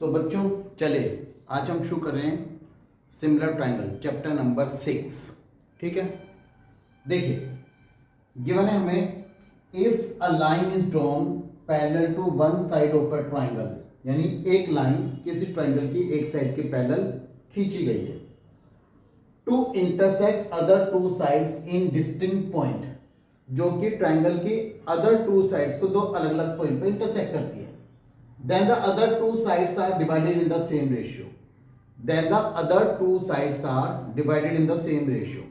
तो बच्चों चले आज हम शुरू कर रहे हैं सिमिलर ट्राइंगल चैप्टर नंबर 6। ठीक है, देखिए गिवन है हमें if a line is drawn parallel to one side of a triangle, यानी एक लाइन किसी ट्राइंगल की एक साइड के पैरेलल खींची गई है to intersect other two sides in distinct point, जो कि ट्राइंगल की अदर टू साइड्स को दो अलग अलग पॉइंट पर इंटरसेक्ट करती है। Then the other two sides are divided in the same ratio. Then the other two sides are divided in the same ratio.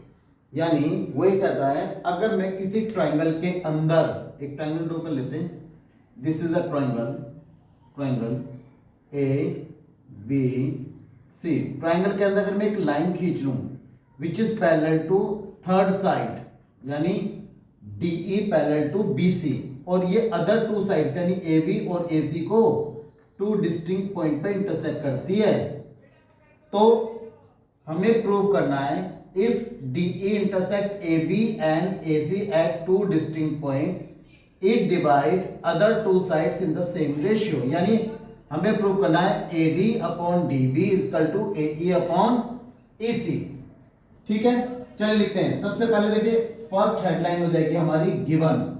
यानी वो ये कहता है अगर मैं किसी ट्राइंगल के अंदर एक ट्राइंगल ड्रॉ कर लेते हैं, this is a triangle A B C. Triangle के अंदर अगर मैं एक लाइन खींच लूं which is parallel to third side, यानी DE पैरेलल टू BC, और ये अदर टू साइड्स यानी AB और AC को टू डिस्टिंक्ट पॉइंट पे इंटरसेक्ट करती है, तो हमें प्रूव करना है if DE intersect AB and AC at two distinct point it divide other two sides in the same ratio. यानी हमें प्रूव करना है AD upon DB equal to AE upon AC। ठीक है, चलिए लिखते हैं। सबसे पहले देखिए फर्स्ट हेडलाइन हो जाएगी हमारी गिवन,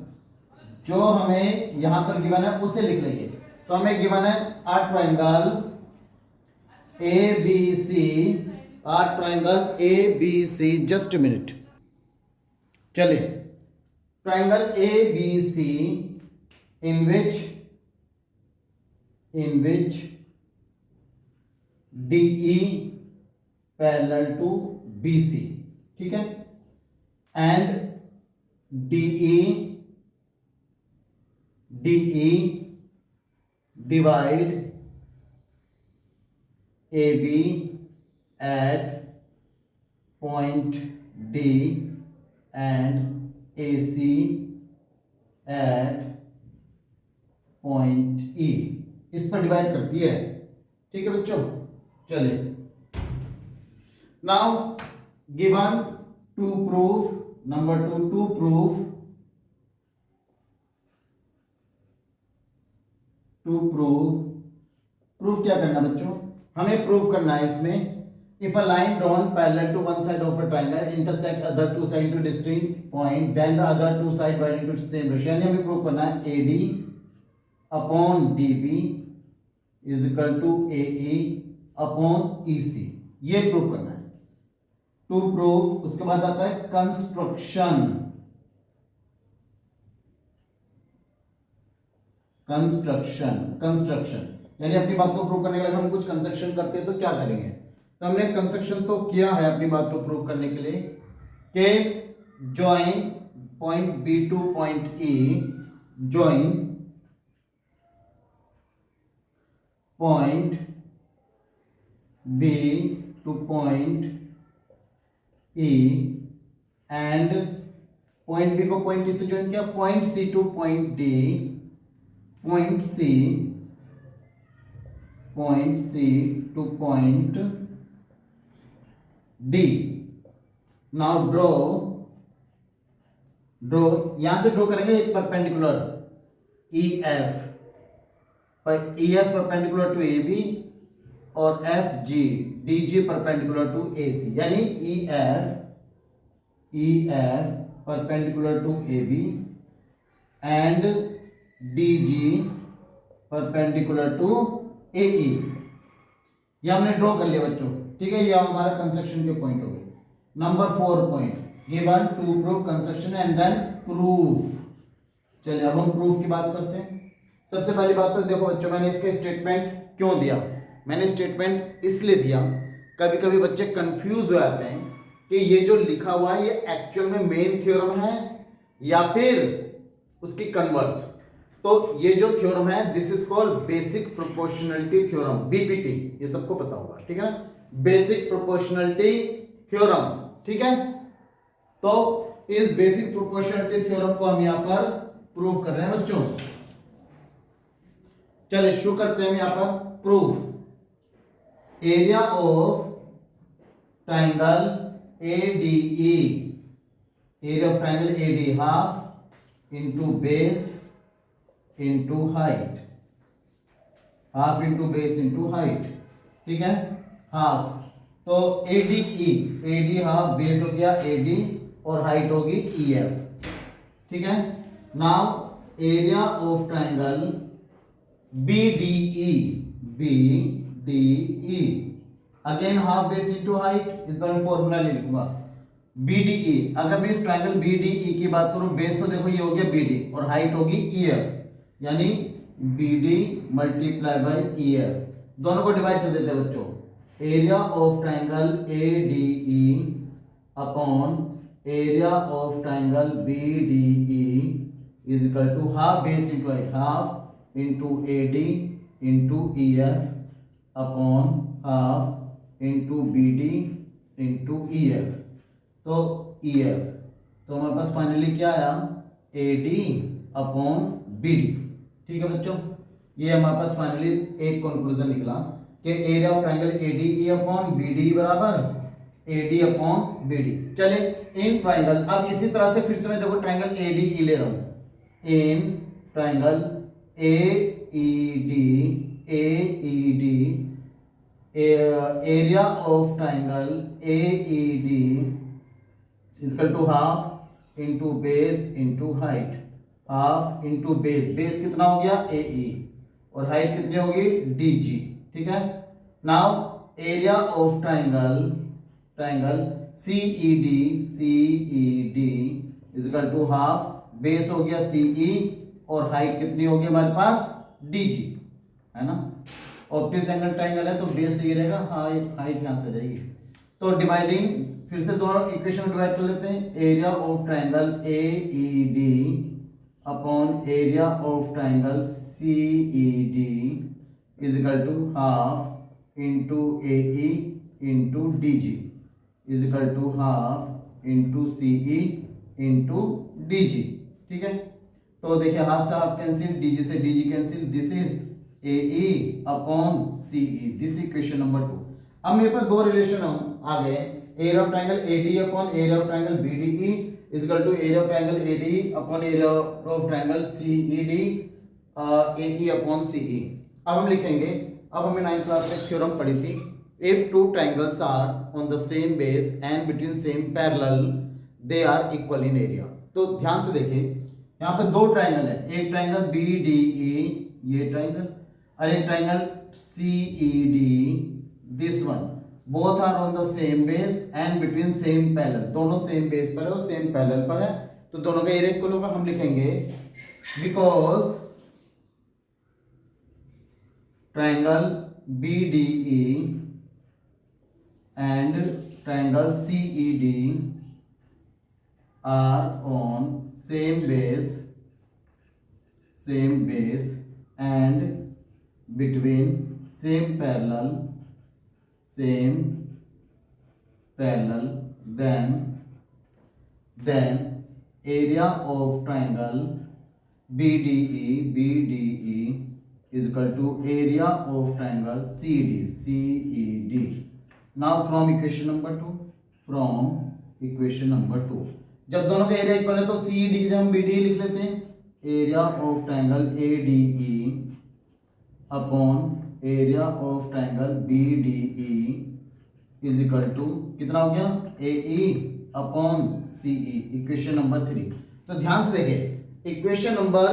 जो हमें यहां पर गिवन है उसे लिख लेंगे। तो हमें गिवन है a triangle ABC, a triangle ABC। Just minute, चलिए triangle ABC in which DE parallel to BC, ठीक है, and DE divide AB at point D and AC at point E, इस पर डिवाइड करती है। ठीक है बच्चों, चलिए now given to prove number 2 to proof क्या करना बच्चों, हमें प्रूफ करना है इसमें if a line drawn parallel to one side of a triangle intersect other two side two distinct point then the other two side divide into same ratio. यानी हमें proof करना है AD upon DB is equal to AE upon EC, ये proof करना है to proof. उसके बाद आता है कंस्ट्रक्शन, यानी अपनी बात को प्रूव करने के लिए हम कुछ कंस्ट्रक्शन करते हैं तो क्या करेंगे। तो हमने कंस्ट्रक्शन तो किया है अपनी बात को प्रूव करने के लिए कि join point B to point E, join point B to point E and point B को पॉइंट D से जॉइन किया, point C to point D, point C to point D। Now draw यहां से draw करेंगे एक perpendicular EF perpendicular to AB और DG perpendicular to AC, यानी EF perpendicular to AB and DG perpendicular to AE। ये हमने draw कर लिया बच्चों, ठीक है, ये हमारा कंस्ट्रक्शन के पॉइंट हो गए। Number 4 point given to prove construction and then proof. चलिए अब हम प्रूफ की बात करते हैं। सबसे पहली बात तो देखो बच्चों, मैंने इसका स्टेटमेंट क्यों दिया, मैंने स्टेटमेंट इसलिए दिया, कभी कभी बच्चे कंफ्यूज हो जाते हैं कि ये जो लिखा हुआ है ये एक्चुअल में मेन थ्योरम है या फिर उसकी कन्वर्स। तो ये जो थ्योरम है this is called basic proportionality theorem, BPT, ये सबको पता होगा, ठीक है ना, बेसिक प्रोपोर्शनलिटी थ्योरम। ठीक है, तो इस बेसिक प्रोपोर्शनलिटी थ्योरम को हम यहां पर प्रूव कर रहे हैं बच्चों। चलिए शुरू करते हैं हम यहां पर proof. Area of triangle ADE, area of triangle AD half into base into height half into base into height, ठीक है, हाफ। तो AD हाफ, बेस हो गया AD और हाइट होगी EF, ठीक है। Now area of triangle BDE again half base into height, इस बार मैं फॉर्मूला नहीं लिखूंगा। BDE, अगर मैं इस ट्राइंगल BDE की बात करूं, बेस तो देखो ये हो गया BD और हाइट होगी EF, यानी BD मल्टीप्लाई बाई EF, दोनों को डिवाइड कर देते हैं बच्चों। Area of triangle ADE upon area of triangle BDE is equal to half base into height, half into AD into EF upon half into BD into EF, तो EF, तो हमारे पास finally क्या आया, AD अपॉन BD, ठीक है बच्चों। ये हमारे पास फाइनली एक कंक्लूजन निकला कि area of triangle ADE upon BD बराबर AD अपॉन BD। चले इन ट्राइंगल, अब इसी तरह से फिर से मैं देखो ट्राइंगल ADE ले रहा हूं, in triangle AED area of triangle AED is equal to half into base into height, half into base, base कितना हो गया AE और हाइट कितनी होगी DG, ठीक है। Now area of triangle CED is equal to half, base हो गया CE और हाइट कितनी होगी हमारे पास DG, है ना। ऑब्ट्यूज एंगल ट्राइंगल है तो बेस तो ये रहेगा, हाइट यहां से जाएगी। तो डिवाइडिंग फिर से दोनों इक्वेशन में डिवाइड कर लेते हैं, area of triangle AED upon area of triangle CED is equal to half into AE into DG is equal to half into CE into DG, ठीक है। तो देखिए हाफ से हाफ कैंसिल, DG से DG cancel, this is AE upon CE, this equation number 2। अब मेरे पास दो रिलेशन आ गए, area of triangle AD upon area of triangle BDE is equal to area of triangle AD upon area of triangle CED AE upon CE। अब हम लिखेंगे, अब हमें 9th क्लास में थ्योरम पढ़ी थी, if two triangles are on the same base and between same parallel they are equal in area. तो ध्यान से देखिए, यहाँ पे दो ट्राइंगल है, एक ट्राइंगल BDE ये ट्राइंगल और एक triangle CED this one, both are on the same base and between same parallel, दोनों सेम बेस पर है और सेम पैरेलल पर है, तो दोनों का एरिया इक्वल होगा। हम लिखेंगे because triangle BDE and triangle CED are on same base and between same parallel then area of triangle BDE is equal to area of triangle CED. Now from equation number 2, जब दोनों का area equal है तो CED की जगह हम BDE लिख लेते हैं, area of triangle ADE upon area of triangle BDE is equal to कितना हो गया AE upon CE, equation number 3। तो ध्यान से देखिए, इक्वेशन नंबर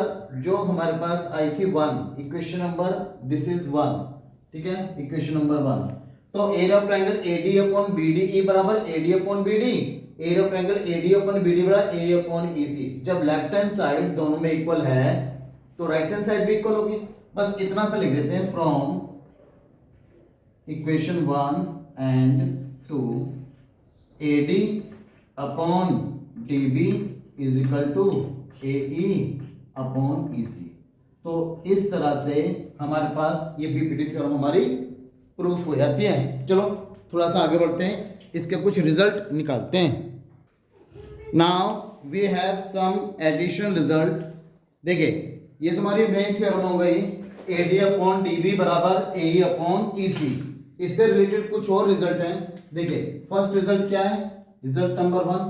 जो हमारे पास आई थी 1, इक्वेशन नंबर दिस इज 1, ठीक है, इक्वेशन नंबर 1। तो area of triangle AD upon BDE बराबर AD upon BD, area of triangle AD upon BD बराबर A अपॉन EC। जब लेफ्ट हैंड साइड दोनों में इक्वल है तो राइट हैंड साइड भी इक्वल होगी, बस इतना सा लिख देते हैं, from equation 1 and 2 AD upon DB is equal to AE upon EC। तो इस तरह से हमारे पास ये BPD थ्योरम हमारी प्रूफ हो जाती है। चलो थोड़ा सा आगे बढ़ते हैं, इसके कुछ रिजल्ट निकालते हैं। Now we have some additional result. देखिए ये तुम्हारी मेन थ्योरम हो गई, AD अपॉन DB बराबर AE अपॉन EC। इससे रिलेटेड कुछ और रिजल्ट हैं। देखिए फर्स्ट रिजल्ट क्या है, रिजल्ट नंबर 1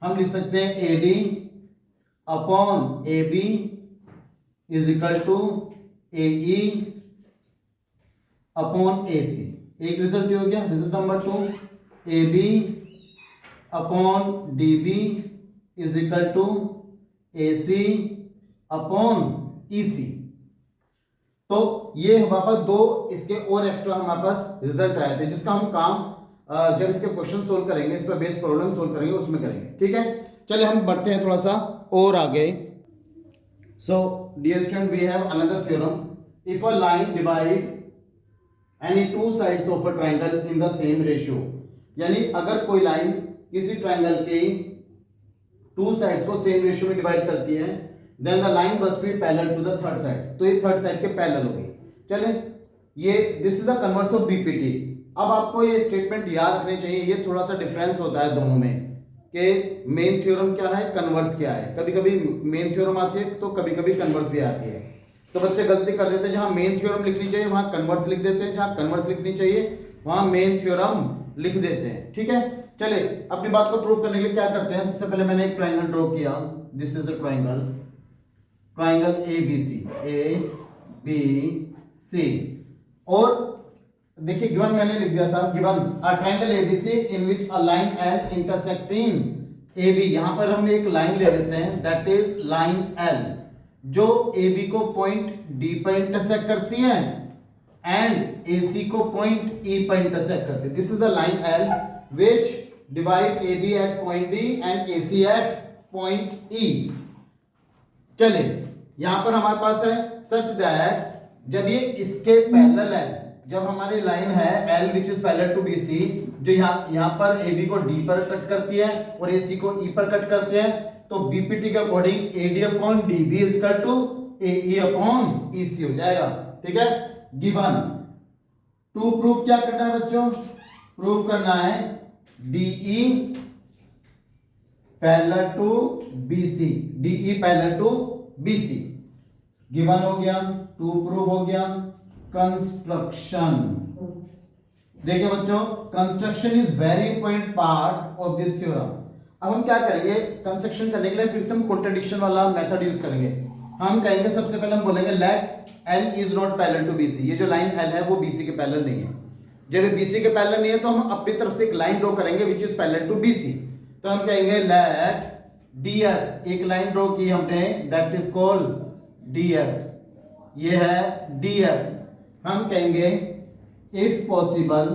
हम लिख सकते हैं AD upon AB is equal to AE upon A C, एक रिजल्ट हो गया। Result number 2, A B upon D B is equal to A C upon E C. तो ये हमारे पास दो इसके और एक्स्ट्रा हमारे पास रिजल्ट आए थे, जिसका हम काम जब इसके क्वेश्चन सोल्व करेंगे, इस पर बेस्ड प्रॉब्लम सोल्व करेंगे, उसमें करेंगे। ठीक है, चलिए हम बढ़ते हैं थोड़ा सा और आगे। So dear student, we have another theorem, if a line divide any two sides of a triangle in the same ratio, यानी अगर कोई लाइन किसी ट्रायंगल के टू साइड्स को सेम रेशियो में डिवाइड करती है, then the line must be parallel to the third side, तो ये थर्ड साइड के पैरेलल होगी। चले, ये this is the converse of BPT. अब आपको ये स्टेटमेंट याद रखनी चाहिए, ये थोड़ा सा डिफरेंस होता है दोनों में कि मेन थ्योरम क्या है, कन्वर्स क्या है। कभी कभी मेन थ्योरम आती है तो कभी कभी कन्वर्स भी आती है। तो बच्चे गलती कर देते हैं, जहां मेन थ्योरम लिखनी चाहिए वहां कन्वर्स लिख देते हैं, जहां कन्वर्स लिखनी चाहिए वहां मेन थ्योरम लिख देते हैं। ठीक है, चलिए अपनी बात को प्रूव करने के लिए क्या करते हैं। सबसे पहले मैंने एक ट्रायंगल ड्रॉ किया, this is a triangle, triangle A B C, A B C. और देखिए गिवन मैंने लिख दिया था, given a triangle A B C in which a line L intersecting A B, यहां पर हम एक लाइन ले लेते हैं, दैट इज लाइन एल, जो ए बी को पॉइंट डी पर इंटरसेक्ट करती है एंड ए सी को पॉइंट ई पर इंटरसेक्ट करती है। This is the line L which divide A B at point D and A C at point E. चलिए यहां पर हमारे पास है सच दैट जब ये इसके पैरेलल है, जब हमारी लाइन है L which is parallel to BC, जो यहां पर AB को D पर कट करती है और AC को E पर कट करती है, तो BPT के according AD upon DB is equal to AE upon EC हो जाएगा। ठीक है, गिवन टू प्रूफ क्या करना है बच्चों, प्रूफ करना है DE parallel to BC, DE parallel to BC। Given हो गया, टू प्रूफ हो गया। कंस्ट्रक्शन, देखिए बच्चों, construction is very important part of this theorem. अब हम क्या करेंगे, कंस्ट्रक्शन करने के लिए फिर से हम कॉन्ट्रडिक्शन वाला मेथड यूज करेंगे। हम कहेंगे सबसे पहले हम बोलेंगे let L is not parallel to BC, ये जो लाइन L है वो BC के पैरेलल नहीं है। जब ये BC के पैरेलल नहीं है तो हम अपनी तरफ से एक लाइन ड्रॉ करेंगे which is parallel to BC। तो हम कहेंगे लेट DF, एक लाइन ड्रॉ की हमने, दैट इज कॉल्ड DF, ये है DF। हम कहेंगे if possible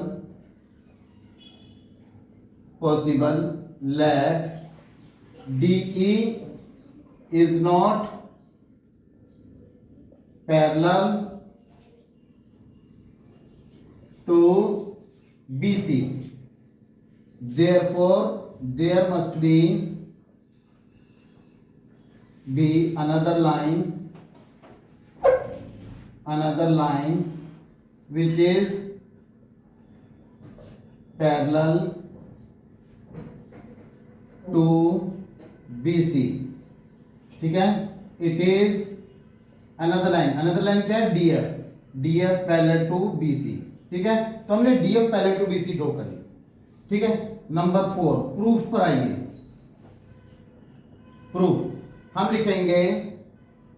let DE is not parallel to BC, therefore there must be another line which is parallel to BC। ठीक है, it is another line क्या है, DF पैरेलल टू BC। ठीक है, तो हमने DF parallel to BC draw कर ली। ठीक है, नंबर 4 प्रूफ पर आइए। प्रूफ हम लिखेंगे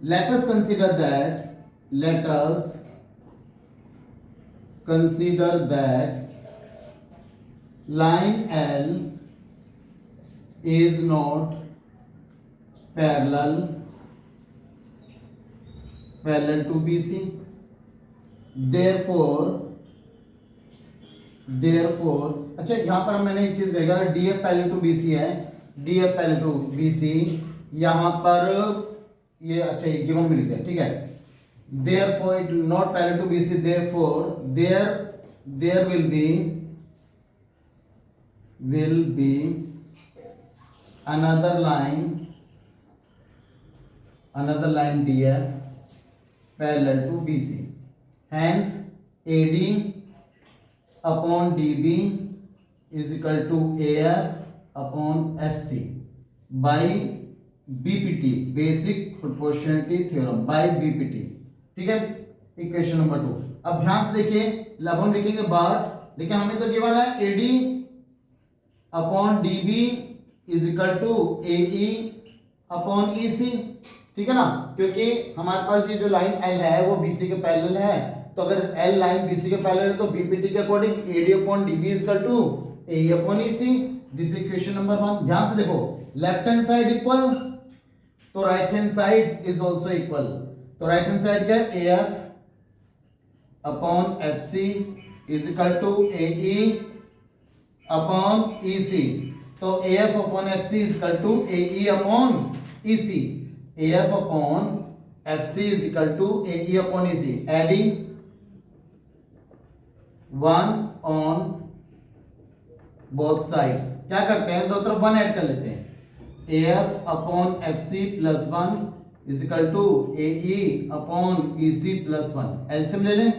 let us consider that line L is not parallel to BC, therefore अच्छा यहां पर मैंने एक चीज लिखा, DF पैरेलल टू BC है, DF पैरेलल टू BC, यहां पर ये अच्छा ये गिवन में लिख दिया। ठीक है, therefore it not parallel to BC, therefore there will be another line DF parallel to BC, hence AD upon DB is equal to AF upon FC by BPT, basic proportionality theorem, by BPT। ठीक है, equation number 2। अब ध्यान से देखिए, अब हम लिखेंगे but, लेकिन हमें तो गिवन है AD upon DB is equal to AE upon EC। ठीक है ना, क्योंकि हमारे पास ये जो लाइन L है वो BC के पैरेलल है, तो अगर एल लाइन बीसी के पैरेलल है तो बीपीटी के according AD upon DB is equal to A upon EC. This is question number 1। ध्यान से देखो, लेफ्ट हैंड साइड इक्वल तो right hand side is also equal. तो राइट हैंड साइड क्या है, F upon F C is equal to A E upon E C. तो A F upon F C is equal to A E upon E C. A F upon F C is equal to A E upon E C. Adding 1 on both sides. क्या करते हैं, दो तरफ 1 add कर लेते हैं। A F upon F C plus 1 is equal to A E upon E C plus 1। LCM ले लें,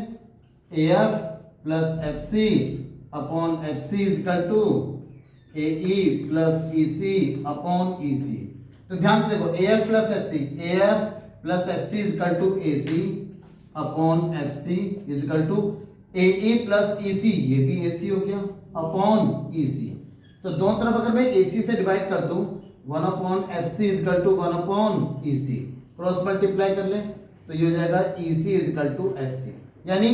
A F plus F C upon F C is equal to A E plus E C upon E C. तो ध्यान से देखो, A F plus F C, A F plus F C is equal to A C upon F C is equal to A E plus E C, ये भी ए सी हो गया, upon E C. तो दोनों तरफ अगर मैं ए सी से डिवाइड कर दूं, 1 upon F C is equal to 1 upon E C, cross multiply कर ले तो ये हो जाएगा E C is equal to F C, यानी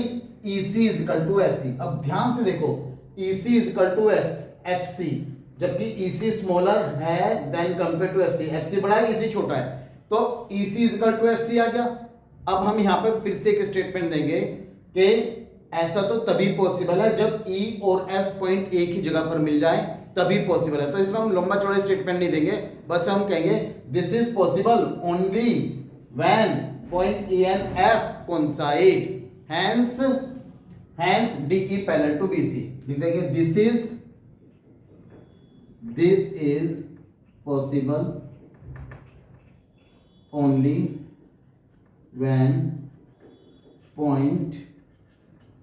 E C is equal to F C. अब ध्यान से देखो, E C is equal to F C, जबकि ई सी स्मॉलर है than compare to F C. F C बड़ा है, E C छोटा है, तो E C is equal to F सी आ गया। अब हम यहाँ पे फिर से एक स्टेटमेंट देंगे कि ऐसा तो तभी पॉसिबल है जब ई और एफ पॉइंट एक ही जगह पर मिल जाए, तभी पॉसिबल है। तो इसमें हम लंबा चौड़ा स्टेटमेंट नहीं देंगे, बस हम कहेंगे this is possible only when point A and F coincide, hence DE parallel to BC। लिख देंगे this is possible only when point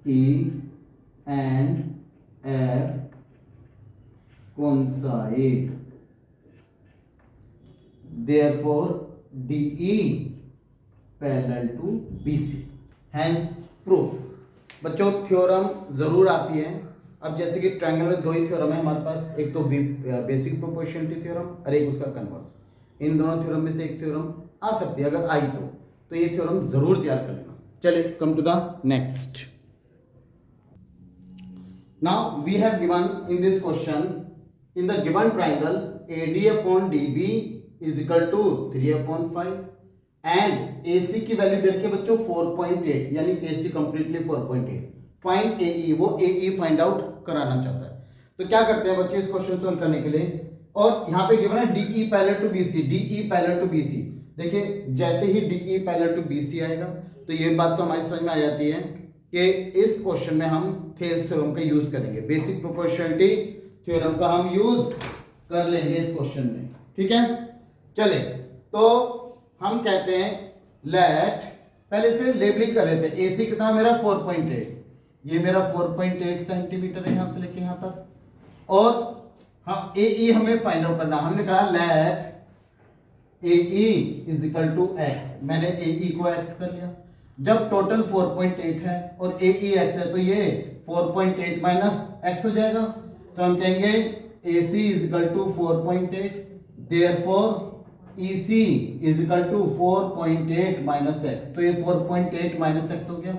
E and F coincide, therefore DE parallel to BC, hence proof। बच्चों theorem जरूर आती है। अब जैसे कि triangle में दो ही थ्योरम है हमारे पास, एक तो बेसिक प्रोपोर्शनलिटी थ्योरम और एक उसका कन्वर्स। इन दोनों थ्योरम में से एक थ्योरम आ सकती है, अगर आई तो ये थ्योरम जरूर तैयार कर लेना। चलिए come to the next. Now we have given in this question, in the given triangle AD upon DB is equal to 3/5 and AC की वैल्यू देख के बच्चों 4.8, यानी AC कंप्लीटली 4.8। फाइंड AE, वो AE फाइंड आउट कराना चाहता है। तो क्या करते हैं बच्चों इस क्वेश्चन सॉल्व करने के लिए, और यहाँ पे गिवन है DE parallel to BC, DE parallel to BC। देखिए जैसे ही DE पैरेलल टू BC आएगा तो ये बात तो हमारी समझ में आ जाती है कि इस क्वेश्चन में हम थेल्स थ्योरम का यूज करेंगे, बेसिक प्रोपोर्शनलिटी थ्योरम का हम यूज कर लेंगे इस क्वेश्चन में, ठीक है। चले तो हम कहते हैं लेट, पहले से लेबलिंग कर लेते हैं। AC कितना मेरा 4.8, ये मेरा 4.8 सेंटीमीटर है यहाँ से लेके यहाँ तक, और हम AE हमें फाइंड आउट करना। हमने कहा let AE is equal to x, मैंने AE को x कर लिया। जब टोटल 4.8 है और AE x है तो ये 4.8 माइनस x हो जाएगा। तो हम कहेंगे AC is equal to 4.8, therefore EC is equal to 4.8 minus x. तो ये 4.8 माइनस एक्स हो गया,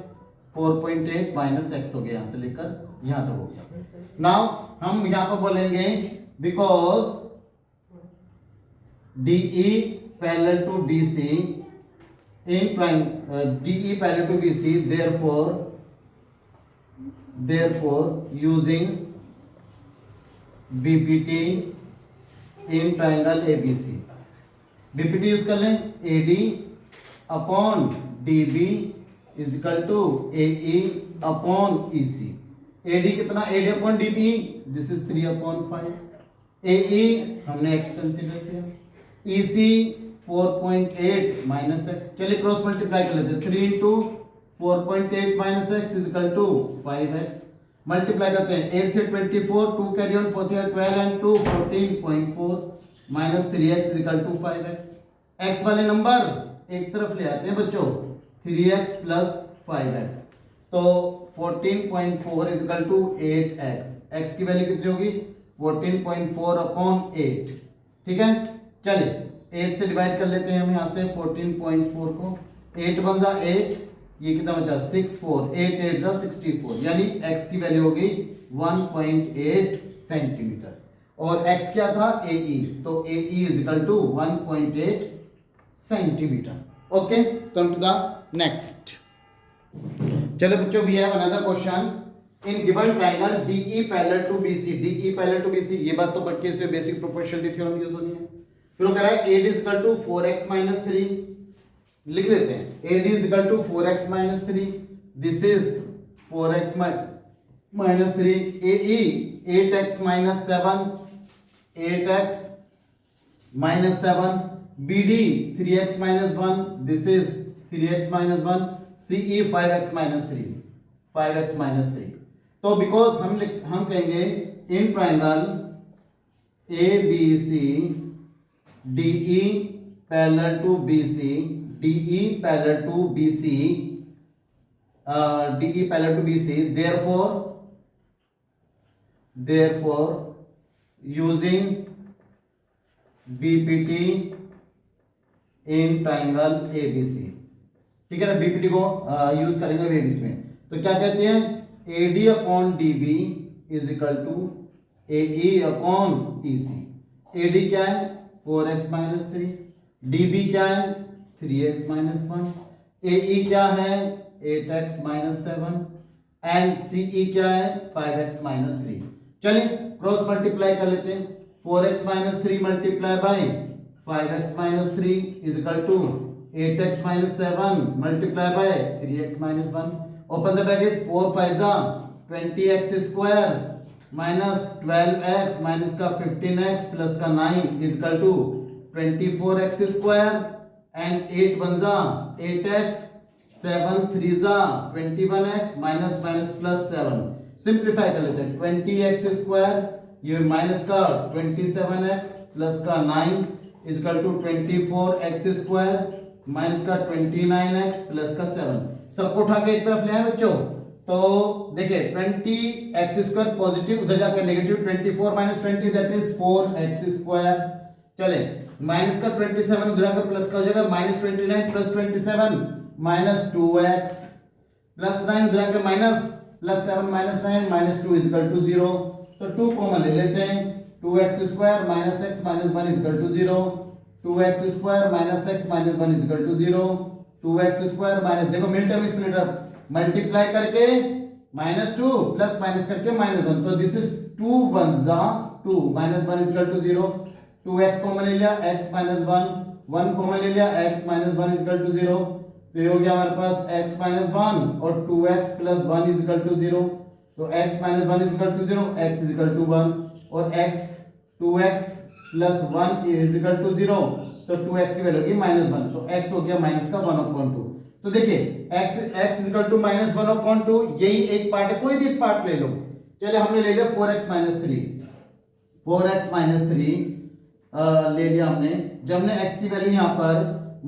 4.8 माइनस एक्स हो गया, यहां से लेकर यहां तक हो गया। नाउ हम यहां पर बोलेंगे because DE parallel to BC in DE parallel to BC, therefore using BPT in triangle ABC, BPT use कर लें, AD upon DB is equal to AE upon EC। AD कितना, AD upon DB, this is 3/5। AE हमने x consider किया, EC 4.8 minus x. चलिए cross multiply कर लेते हैं, 3 into 4.8 minus x is equal to 5x। Multiply करते हैं, 8 से 24, 2 carry on, 4 12 and 2 14.4 minus 3x is equal to 5x। x वाले नंबर एक तरफ ले आते हैं बच्चों, 3x प्लस 5x, तो 14.4 is equal to 8x। x की वैल्यू कितनी होगी, 14.4 अपॉन 8, ठीक है। चलिए 8 से डिवाइड कर लेते हैं हम यहाँ से 14.4 को, 8 1 जा 8, ये कितना बचा 6 4 8 8 जा 64, यानी x की वैल्यू हो गई 1.8 सेंटीमीटर और x क्या था AE, तो AE is equal to 1.8 centimetre. Okay, come to the next. चलो बच्चों, we have another question in given triangle DE parallel to BC, DE parallel to BC, ये बात तो बट के इसमें बेसिक प्रोपोर्शनलिटी थ्योरम यूज होनी है। फिर वो कह रहा है AD is equal to 4x - 3, लिख लेते हैं AD is equal to 4x - 3, this is 4x - 3, AE 8x - 7, 8x - 7, BD 3x - 1, this is 3x - 1, CE 5x - 3, 5x - 3। तो बिकॉज हम कहेंगे in triangle ABC DE parallel to BC, DE parallel to BC, DE parallel to BC, therefore using BPT in triangle ABC, ठीक है ना, BPT को use करेंगे ABC में। तो क्या कहते हैं AD upon DB is equal to AE upon EC। AD क्या है 4x - 3, DB क्या है 3x - 1, AE क्या है 8x - 7 एंड CE क्या है 5x - 3। चलिए क्रॉस मल्टीप्लाई कर लेते हैं, 4x - 3 multiply by 5x - 3 is equal to 8x - 7 multiply by 3x - 1, open the bracket, 4 5 जा 20x square minus 12x minus का 15x प्लस का 9 is equal to 24x square and 8 1 जा 8x, 7 3 जा 21x minus minus plus 7। Simplify कर लेते हैं, 20x square ये minus का 27x प्लस का 9 is equal to 24x square minus का 29x प्लस का 7। सबको उठा के एक तरफ ले आए बच्चों। तो देखिए 20x स्क्वायर पॉजिटिव, उधर जाकर negative, 24 - 20 that is 4x square. चले माइनस का 27 उधर आकर प्लस का हो जाएगा -29 प्लस 27 -2x प्लस 9 उधर आकर minus plus 7 -9 -2 is equal to 0। तो 2 कॉमन ले लेते हैं, 2x square minus x minus 1 is equal to 0, 2x square minus x minus 1 is equal to 0, 2x square minus, देखो मिल टर्म स्प्लिटर मल्टीप्लाई करके -2 plus minus करके -1, तो दिस इज 2 1 जा 2 -1 is equal to 0, 2x common ले लिया x minus 1, 1 common ले लिया x minus 1 is equal to 0, तो ये हो गया हमारे पास x माइनस 1 और 2x plus 1 is equal to 0, तो x minus 1 is equal to 0, x is equal to 1 और x 2x plus 1 is equal to 0, तो 2x की वैल्यू होगी -1, तो x हो गया माइनस का 1/2। तो देखिए x इज इक्वल टू -1/2, यही एक पार्ट है, कोई भी एक पार्ट ले लो। चलिए हमने ले लिया 4x - 3, 4x - 3 ले लिया हमने। जब हमने x की वैल्यू यहाँ पर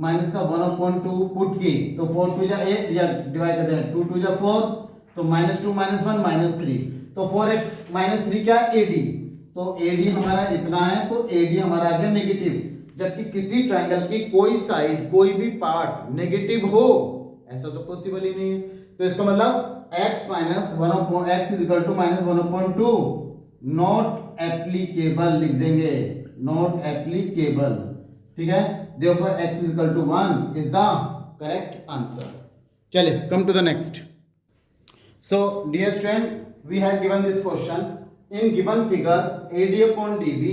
माइनस का 1/2 पुट की, तो 4 2 जा 8 या डिवाइड कर दें 2 2 जा 4, तो -2 -1 -3, तो 4x - 3 क्या है AD, तो AD हमारा इतना है, तो AD हमारा आ गया नेगेटिव। जबकि किसी ट्रायंगल की कोई साइड कोई भी पार्ट नेगेटिव हो ऐसा तो पॉसिबल ही नहीं है, तो इसका मतलब x minus 1/x is equal to -1/2 not applicable लिख देंगे, नॉट एप्लीकेबल, ठीक है। therefore x is equal to 1 is the correct answer। चलिए come to the next. so dear student, we have given this question in given figure AD upon DB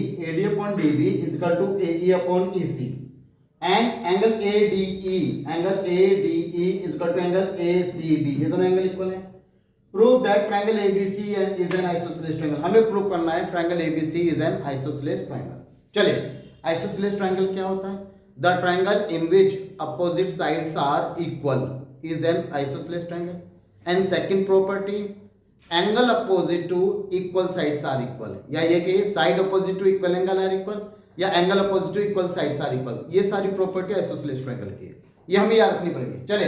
is equal to AE upon EC and angle ADE is equal to angle ACB, ये दोनों angle equal है। prove that triangle ABC is an isosceles triangle, हमें prove करना है triangle ABC is an isosceles triangle। चलिए isosceles triangle क्या होता है, the triangle in which opposite sides are equal is an isosceles triangle। and second property, angle opposite to equal sides are equal, या ये कि side opposite to equal angle are equal, या angle opposite to equal sides are equal, ये सारी property isosceles triangle की है, ये हमें याद रखनी पड़ेगी। चले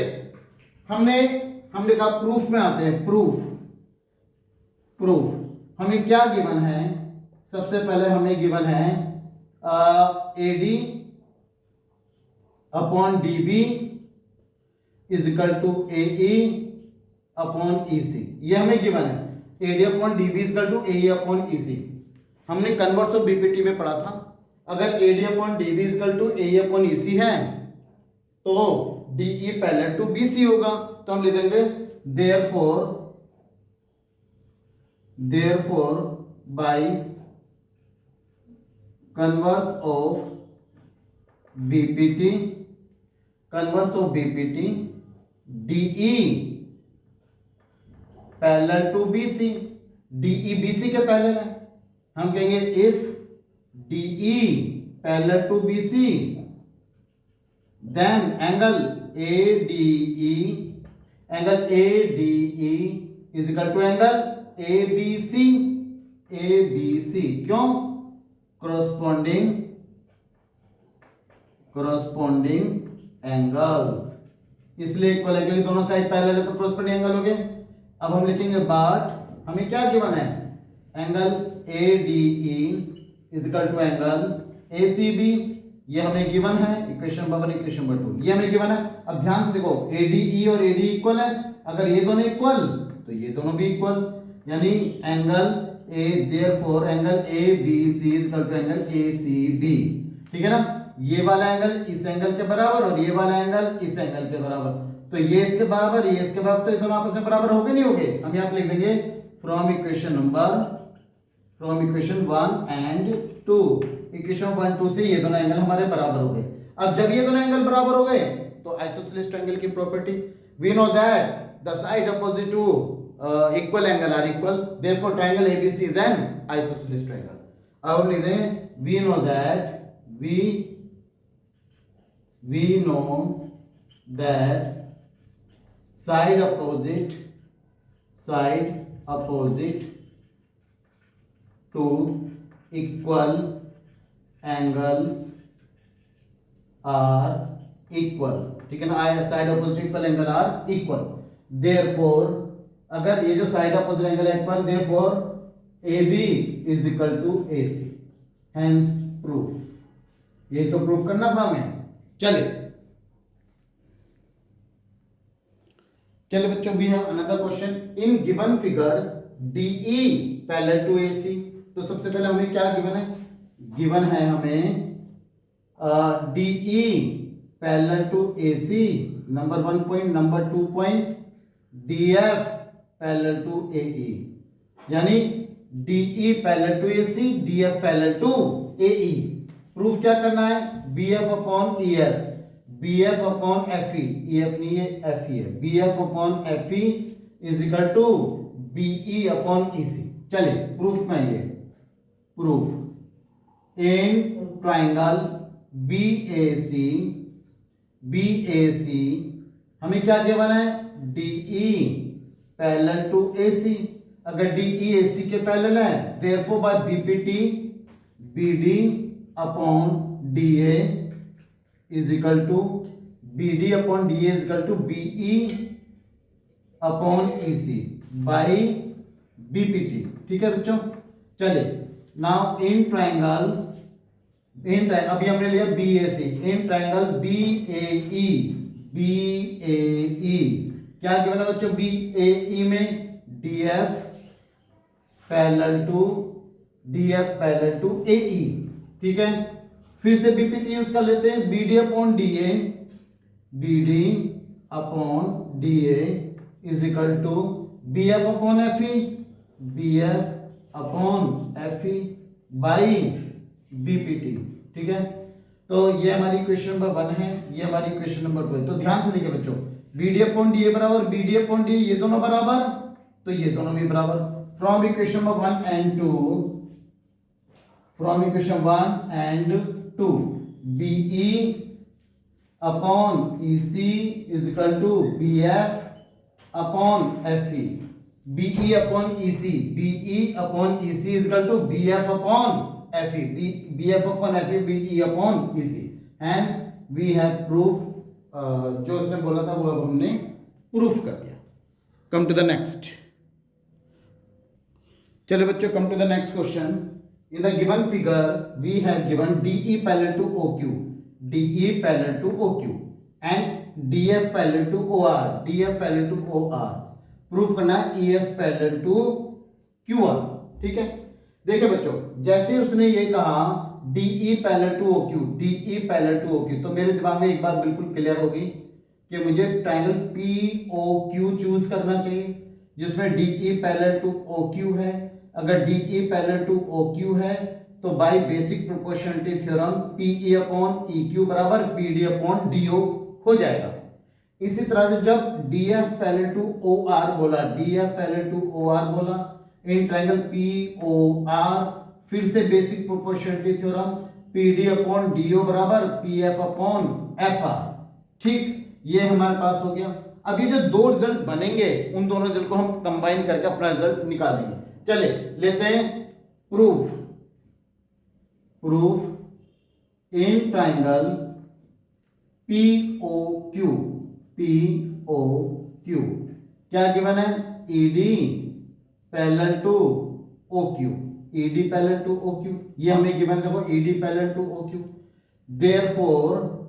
हमने कहा प्रूफ में आते हैं, प्रूफ हमें क्या गिवन है, सबसे पहले हमें गिवन है AD upon DB is equal to A E upon E C, ये हमें गिवन है। AD upon DB is equal to AE upon EC, हमने कन्वर्स ऑफ BPT में पढ़ा था। अगर AD upon DB is equal to AE upon EC है तो DE पैरेलल टू BC होगा, तो हम लिख देंगे therefore by converse of BPT DE parallel to BC, DE BC के पैरेलल है, हम कहेंगे if DE parallel to BC then angle ADE is equal to angle ABC, क्यों? corresponding एंगल्स, इसलिए इक्वल है क्योंकि दोनों साइड पैरेलल है तो corresponding एंगल हो गए। अब हम लिखेंगे बट हमें क्या गिवन है, angle ADE is equal to angle ACB, ये हमें गिवन है, इक्वेशन नंबर 1 इक्वेशन नंबर 2 ये हमें गिवन है। अब ध्यान से देखो ADE और AD इक्वल है, अगर ये दोनों इक्वल तो ये दोनों भी इक्वल, यानी angle therefore angle ABC is equal to angle ACB, ठीक है ना। ये वाला एंगल इस एंगल के बराबर और ये वाला एंगल इस एंगल के बराबर, तो ये इसके बराबर ये इसके बराबर, तो ये दोनों आपस में बराबर हो गए नहीं हो गए। हम यहाँ पे लिख देंगे फ्रॉम इक्वेशन 1 एंड 2, इक्वेशन 1 2 से ये दोनों एंगल हमारे बराबर हो गए। अब जब ये दोनों एंगल बराबर हो गए तो आइसोसेलेस ट्रायंगल की property, we know that the side opposite to equal angle are equal, therefore triangle ABC is an isosceles triangle. अब हम लिख दें we know that side opposite to equal angles are equal, ठीक है ना, side opposite equal angle are equal, therefore अगर ये जो साइड अपोजिट एंगल है equal, therefore AB is equal to AC, hence proof, ये तो प्रूफ करना था हमें। चलिए बच्चों, we have another question in given figure DE parallel to AC। तो सबसे पहले हमें क्या गिवन है, गिवन है हमें DE parallel to AC, number 1 point, number 2 point DF parallel to AE, यानी DE parallel to AC, DF parallel to AE। Proof क्या करना है, BF upon EF, BF upon FE, EF नहीं है FE है, BF upon FE is equal to BE upon EC। चलिए proof में ये प्रूफ इन ट्राइंगल BAC हमें क्या गिवन है, DE पैरेलल टू AC, अगर DE AC के पैरेलल है therefore by BPT BD upon DA is equal to BD upon DA is equal to BE upon EC by BPT, ठीक है बच्चों। चलिए नाउ इन ट्राइंगल अभी हमने लिया BAC, इन ट्राइंगल BAE क्या गिवन है बच्चों, BAE में DF पैरेलल टू AE, ठीक है। फिर से BPT यूज कर लेते हैं, BD upon DA is equal to BF upon FE by BPT, ठीक है। तो ये हमारी इक्वेशन नंबर 1 है, ये हमारी इक्वेशन नंबर 2 है। तो ध्यान से देखिए बच्चों, BD अपॉन DA बराबर BD अपॉन DA, ये दोनों बराबर तो ये दोनों भी बराबर। From equation number 1 and 2 BE upon EC is equal to BF upon FE, BE upon EC is equal to BF upon FE, BF upon FE BE upon EC, hence we have proof, जो उसने बोला था वो अब हमने proof कर दिया। कम to the next, चलिए बच्चों come to the next question. In the given figure, we have given DE parallel to OQ and D F parallel to O R, D F parallel to O R, proof करना है E F parallel to Q R. ठीक है, देखिए बच्चों, जैसे उसने ये कहा DE parallel to O Q, DE parallel to O Q, तो मेरे दिमाग में एक बात बिल्कुल क्लियर होगी कि मुझे triangle P O Q choose करना चाहिए जिसमें DE parallel to O Q है। अगर DE parallel to O Q है तो by basic proportionality theorem PE upon E Q बराबर पीडी अपॉन डीओ हो जाएगा। इसी तरह से जब D F parallel to O R बोला, D F parallel to O R बोला in triangle P O R, फिर से basic proportionality theorem PD upon DO बराबर P F upon F R. ठीक, ये हमारे पास हो गया। अब ये जो दो रिजल्ट बनेंगे उन दोनों रिजल्ट को हम कंबाइन करके अपना रिजल्ट निकाल देंगे। चलिए लेते हैं proof, proof in triangle P O Q, P O Q क्या गिवन है, ED parallel to O Q, ED parallel to O Q, ये हमें गिवन, देखो ED parallel to O Q, therefore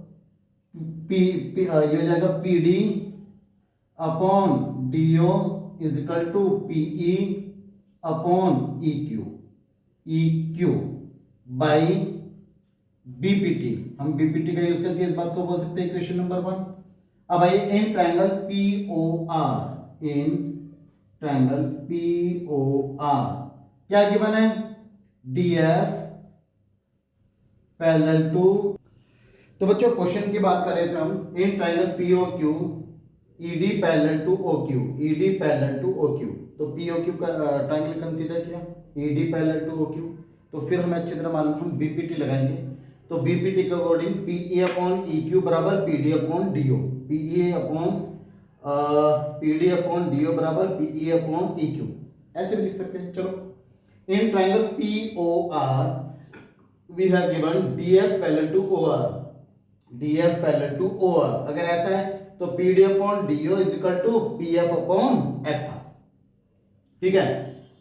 P ये हो जाएगा PD upon DO is equal to PE upon E Q by BPT. हम BPT का use करके इस बात को बोल सकते हैं इक्वेशन नंबर 1। अब आइए in triangle P O R, in triangle P O R क्या गिवन है, डी एफ पैरेलल टू, तो बच्चों क्वेश्चन की बात कर रहे थे हम in triangle P O Q ED parallel to O Q, ED parallel to O Q, तो पी ओ क्यू का ट्रायंगल कंसीडर किया, ED parallel to O Q, तो फिर हमें अच्छी तरह मालूम, हम बीपीटी लगाएंगे, तो बीपीटी के according PE upon E Q बराबर PD upon DO, PE upon PD upon DO बराबर पीई अपॉन ई क्यू, ऐसे भी लिख सकते हैं। चलो in triangle P O R we have given D F parallel to O R, D F parallel to O R, अगर ऐसा है तो P D upon DO is equal to P F upon F R. ठीक है,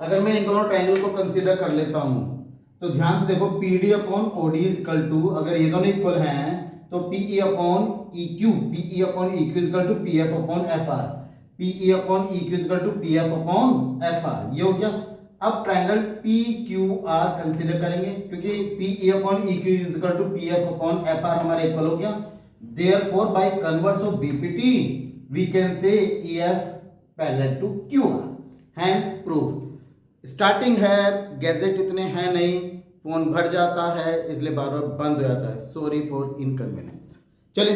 अगर मैं इन दोनों triangle को कंसीडर कर लेता हूं तो ध्यान से देखो P D upon O D is equal to, अगर ये दोनों इक्वल हैं तो PE upon E Q, PE upon E Q is equal to P F upon F R, PE upon E Q is equal to P F upon F R, ये हो गया। अब triangle P Q R consider करेंगे क्योंकि PE upon E Q is equal to P F upon F R हमारा equal हो गया। Therefore, by converse of BPT, we can say EF parallel to QR. Hence, proof. Starting है, gadget इतने हैं नहीं, phone भर जाता है इसलिए बार बार बंद हो जाता है, सॉरी फॉर इनकन्वीनियंस। चलिए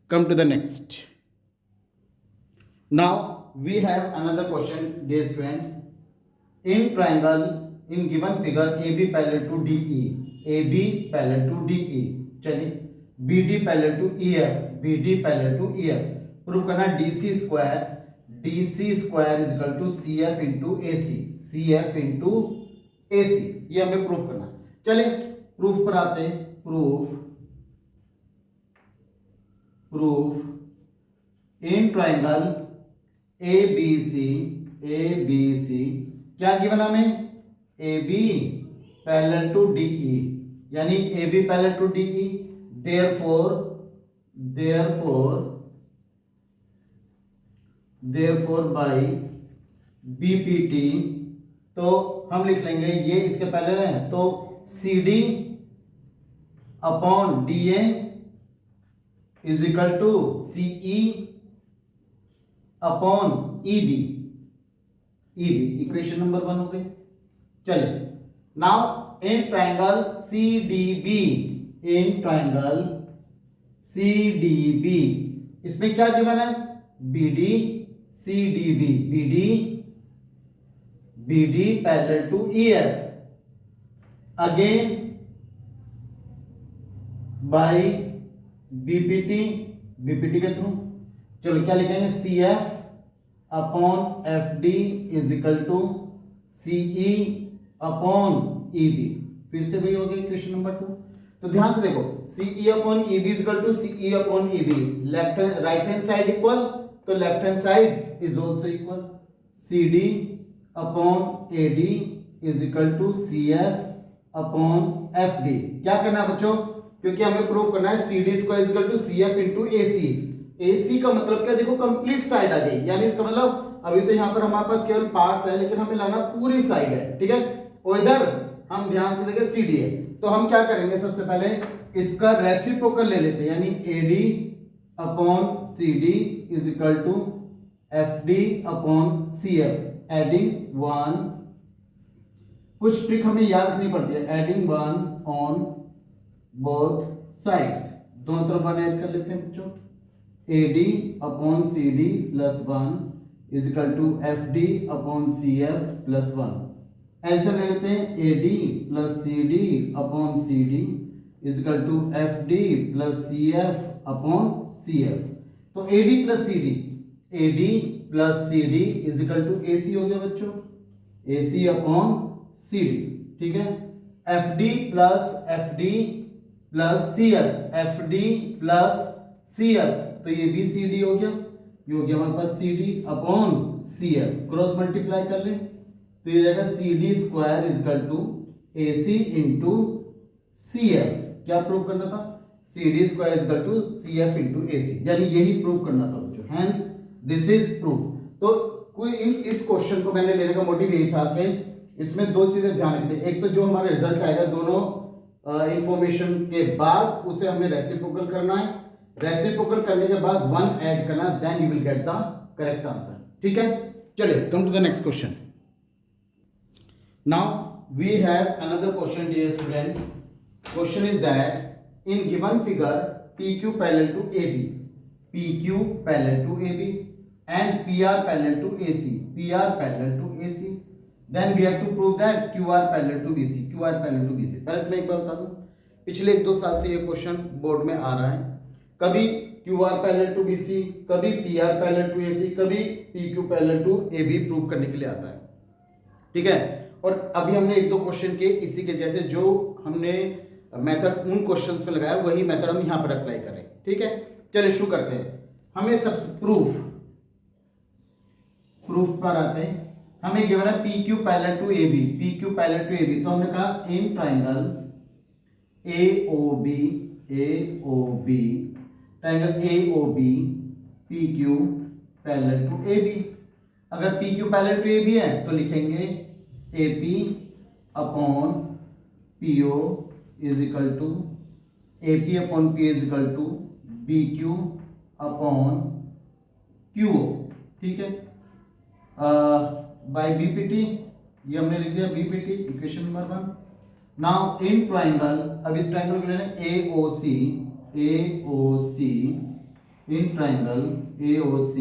come to the next. Now we have another question, dear student. In triangle, in given figure AB parallel to DE, AB parallel to DE. चलिए BD parallel to EF, BD parallel to EF, prove करना DC square is equal to CF into AC, CF into AC, ये हमें proof करना। चलिए proof पर आते हैं, proof in triangle ABC क्या गिवन हमें, AB पैरेलल टू DE, यानी AB parallel to DE, therefore by BPT, तो हम लिख लेंगे ये इसके पहले है तो CD upon DA is equal to CE upon EB, equation number 1 हो गई। चलिए now in triangle CDB, in triangle CDB इसमें क्या गिवन है, BD CDB, BD parallel to EF, again by BPT के थ्रू। चलो क्या लिखेंगे, CF upon FD is equal to CE upon EB, फिर से वही हो गया इक्वेशन नंबर 2। तो ध्यान से देखो CE upon EB is equal to CE upon EB, left right hand side equal तो left hand side is also equal, CD upon AD is equal to CF upon FD। क्या करना है बच्चों, क्योंकि हमें प्रूव करना है CD square is equal to CF into AC, AC का मतलब क्या, देखो कंप्लीट साइड आ गई, यानी इसका मतलब अभी तो यहाँ पर हमारे पास केवल पार्ट्स है, लेकिन हमें लाना पूरी साइड है, ठीक है। और इधर हम ध्यान से देखें CD है, तो हम क्या करेंगे, सबसे पहले इसका रेसिप्रोकल ले लेते हैं, यानी AD upon CD is equal to FD upon CF, adding 1, कुछ ट्रिक हमें याद रखनी पड़ती है, एडिंग 1 ऑन बोथ साइड्स, दोनों तरफ 1 ऐड कर लेते हैं बच्चों, AD upon CD plus 1 is equal to FD upon CF plus 1, answer ले लेते हैं AD plus CD upon CD is equal to FD plus CF upon CF। तो AD plus CD is equal to AC हो गया बच्चों, AC upon CD, ठीक है। FD plus CF, तो ये भी CD हो गया, ये हो गया हमारे पास CD upon CF, cross multiply कर ले तो ये जाएगा CD square is equal to AC into CF, क्या प्रूव करना था, CD square is equal to CF into AC, यानी यही प्रूव करना था बच्चों, हेंस दिस इज प्रूफ। तो कोई इस क्वेश्चन को मैंने लेने का मोटिव यही था कि इसमें दो चीजें ध्यान रखनी, एक तो जो हमारा रिजल्ट आएगा दोनों इंफॉर्मेशन के बाद उसे हमें रेसिप्रोकल करना है, रेसिप्रोकल करने के बाद 1 ऐड करना, then you will get the correct answer, ठीक है। चलिए come to the next question. Now we have another question dear student, question is that in given figure PQ parallel to AB, PQ parallel to AB and PR parallel to AC, PR parallel to AC, then we have to prove that QR parallel to BC, QR parallel to BC। पहले मैं एक बार बता दूं, पिछले 1-2 साल से ये question board में आ रहा है, कभी QR parallel to BC, कभी PR parallel to AC, कभी PQ parallel to AB prove करने के लिए आता है, ठीक है। और अभी हमने 1-2 क्वेश्चन के इसी के जैसे जो हमने मेथड उन क्वेश्चंस में लगाया वही मेथड हम यहाँ पर अप्लाई करें, ठीक है। चलिए शुरू करते हैं। हमें सब प्रूफ पर आते हैं, हमें गिवन है PQ parallel to AB, PQ parallel to AB, तो हमने कहा in triangle AOB triangle AOB PQ parallel to AB। अगर PQ पैरेलल टू AB है तो लिखेंगे AP upon PO is equal to AP upon P is equal to BQ upon QO, ठीक है। Bye BPT, ये हमने लिख दिया BPT, equation number 1। Now in triangle, अब इस ट्राइंगल को लेना AOC, इन ट्राइंगल AOC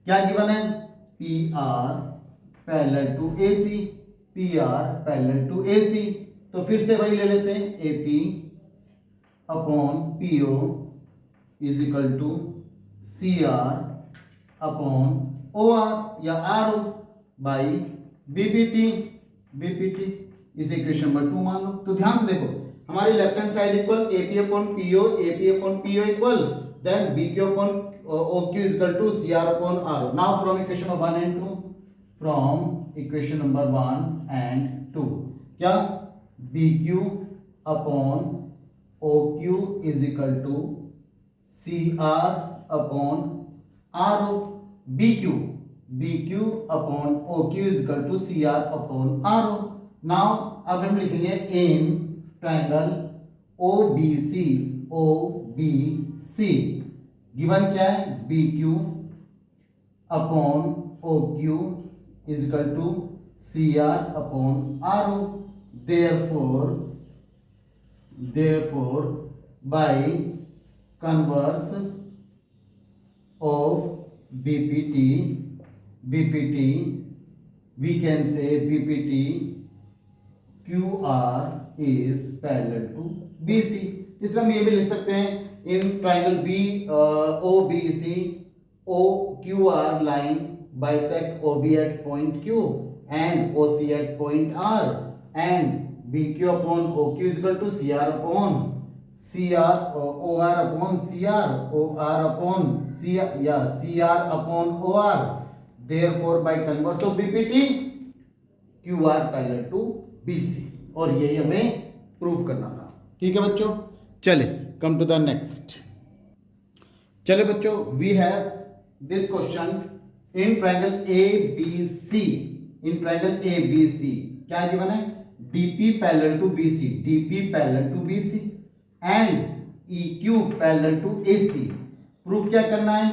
क्या गिवन है, PR parallel to AC, PR parallel to AC, तो फिर से वही ले लेते हैं AP upon PO is equal to CR upon OR या RO बाई BPT, इस इक्वेशन नंबर 2 मान लो। तो ध्यान से देखो, हमारी left hand side equal AP upon PO equal then BQ upon OQ is equal to CR upon RO। Now from equation number 1 and 2, from equation number 1 and 2, क्या BQ upon OQ is equal to CR upon RO, BQ upon OQ is equal to CR upon RO। Now अब हम लिखेंगे in triangle OBC, given क्या है, BQ upon OQ is equal to CR upon RO। therefore by converse of BPT we can say BPT QR is parallel to BC। इसमें हम ये भी लिख सकते हैं in triangle OBC OQR line bisect OB at point Q and OC at point R and BQ upon OQ is equal to CR upon OR upon CR, OR upon CR upon OR। Therefore by converse of BPT QR parallel to BC, और यही हमें prove करना था, ठीक है बच्चों। चले कम to the next. चले बच्चों, we have this question in triangle A B C. In triangle A B C क्या गिवन है? DP parallel to BC, DP parallel to BC and EQ parallel to AC। Proof क्या करना है?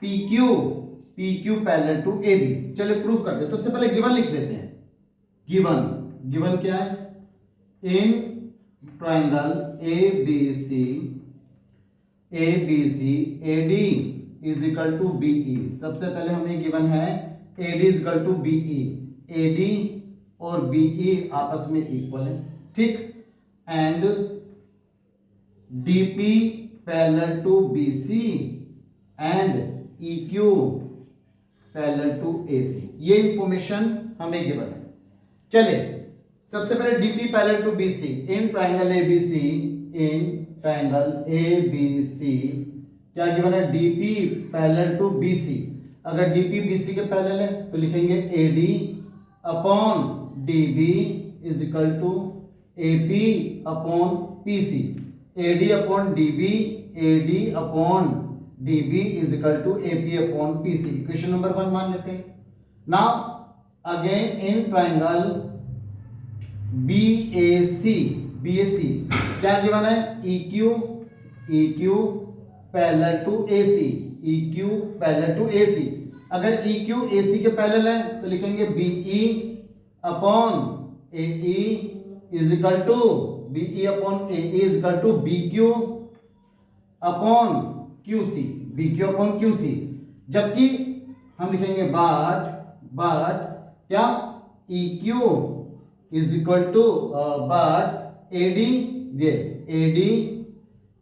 PQ parallel to AB। चलिए proof करते हैं। सबसे पहले गिवन लिख लेते हैं। गिवन क्या है? In triangle ABC AD is equal to BE। सबसे पहले हमें गिवन है AD is equal to BE। AD और BE आपस में इक्वल है, ठीक। And DP parallel to BC and EQ parallel to AC। ये इंफॉर्मेशन हमें गिवन है। चलिए सबसे पहले DP parallel to BC in triangle ABC। In triangle ABC क्या गिवन है? DP parallel to BC। अगर DP BC के पैरेलल है तो लिखेंगे AD upon DB is equal to AP upon PC। AD upon DB, AD upon DB is equal to AP upon PC। Equation number 1 मान लेते हैं। Now again in triangle BAC क्या given है? EQ parallel to AC, EQ parallel to AC। अगर EQ AC के parallel है तो लिखेंगे BE upon AE is equal to BE upon AE is equal to BQ upon QC, BQ upon QC। जबकि हम लिखेंगे बट क्या? EQ is equal to but AD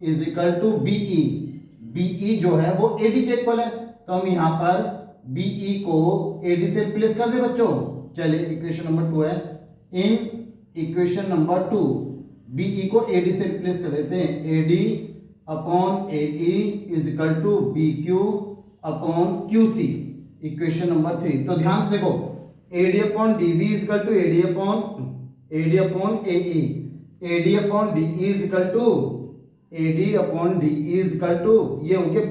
is equal to BE जो है वो AD के इक्वल है, तो हम यहां पर BE को AD से रिप्लेस कर दे बच्चों। चलिए इक्वेशन नंबर 2 है। इन इक्वेशन नंबर 2 BE को AD से रिप्लेस कर देते हैं। AD upon AE is equal to BQ upon QC। Equation number 3। तो ध्यान से देखो, AD upon DB is equal to AD upon AE, AD upon DE is equal to AD upon DE is equal to ये हो गया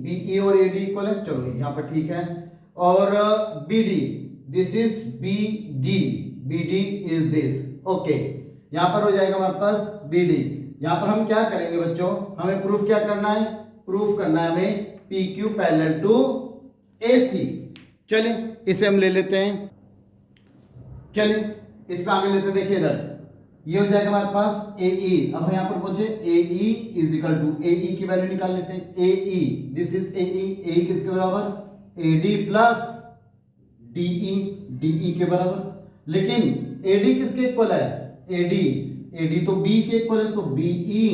BE और AD equal है। चलो यहाँ पर ठीक है। और BD this is BD is this. Okay, यहाँ पर हो जाएगा हमारे पास BD। यहाँ पर हम क्या करेंगे बच्चों? हमें प्रूफ क्या करना है? प्रूफ करना है हमें PQ पैरेलल टू AC। चलिए इसे हम ले लेते हैं। चलिए इस पे आगे लेते हैं। देखिए इधर ये हो जाएगा हमारे पास AE। अब हम यहाँ पर पहुंचे AE is equal to AE की वैल्यू निकाल लेते हैं। AE दिस इज AE किसके बराबर? AD प्लस DE के बराबर। लेकिन AD किसके इक्वल है? AD तो B के इक्वल है, तो BE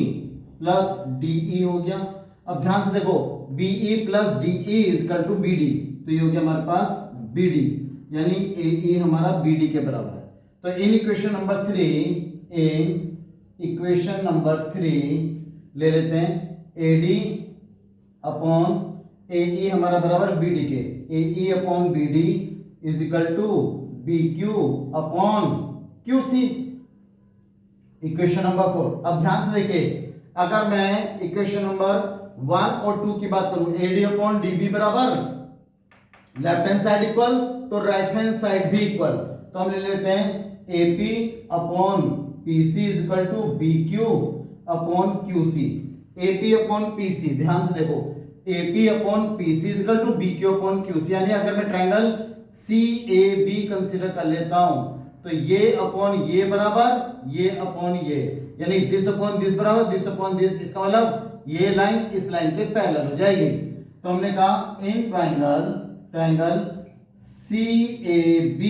प्लस DE हो गया। अब ध्यान से देखो, BE plus DE is equal to BD, तो ये हो गया हमारे पास BD, यानी AE हमारा BD के बराबर है। तो इन इक्वेशन नंबर 3 ले लेते हैं। AD अपॉन AE हमारा बराबर BD के। AE upon BD is equal to BQ upon QC। Equation number 4। अब ध्यान से देखिए, अगर मैं इक्वेशन नंबर 1 और 2 की बात करूं, AD अपॉन DB बराबर लेफ्ट हैंड साइड इक्वल तो राइट हैंड साइड भी इक्वल, तो हम ले लेते हैं AP upon PC is equal to BQ upon QC। AP upon PC, ध्यान से देखो, AP upon PC is equal to BQ upon QC। यानी अगर मैं ट्रायंगल CAB कंसीडर कर लेता हूं तो ये अपॉन ये बराबर ये अपॉन ये, यानी दिस अपॉन दिस बराबर दिस अपॉन दिस। इसका मतलब ये लाइन इस लाइन के पैरेलल हो जाएगी। तो हमने कहा इन ट्रायंगल CAB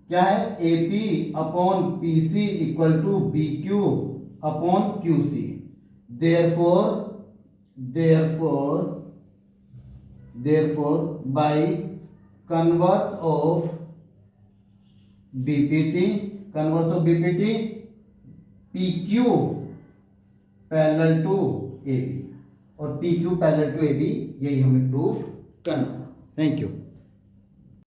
क्या है? AP upon PC equal to BQ upon QC। therefore by converse of BPT PQ parallel to AB और PQ पैरेलल टू AB, यही हमें प्रूफ करना। Thank you.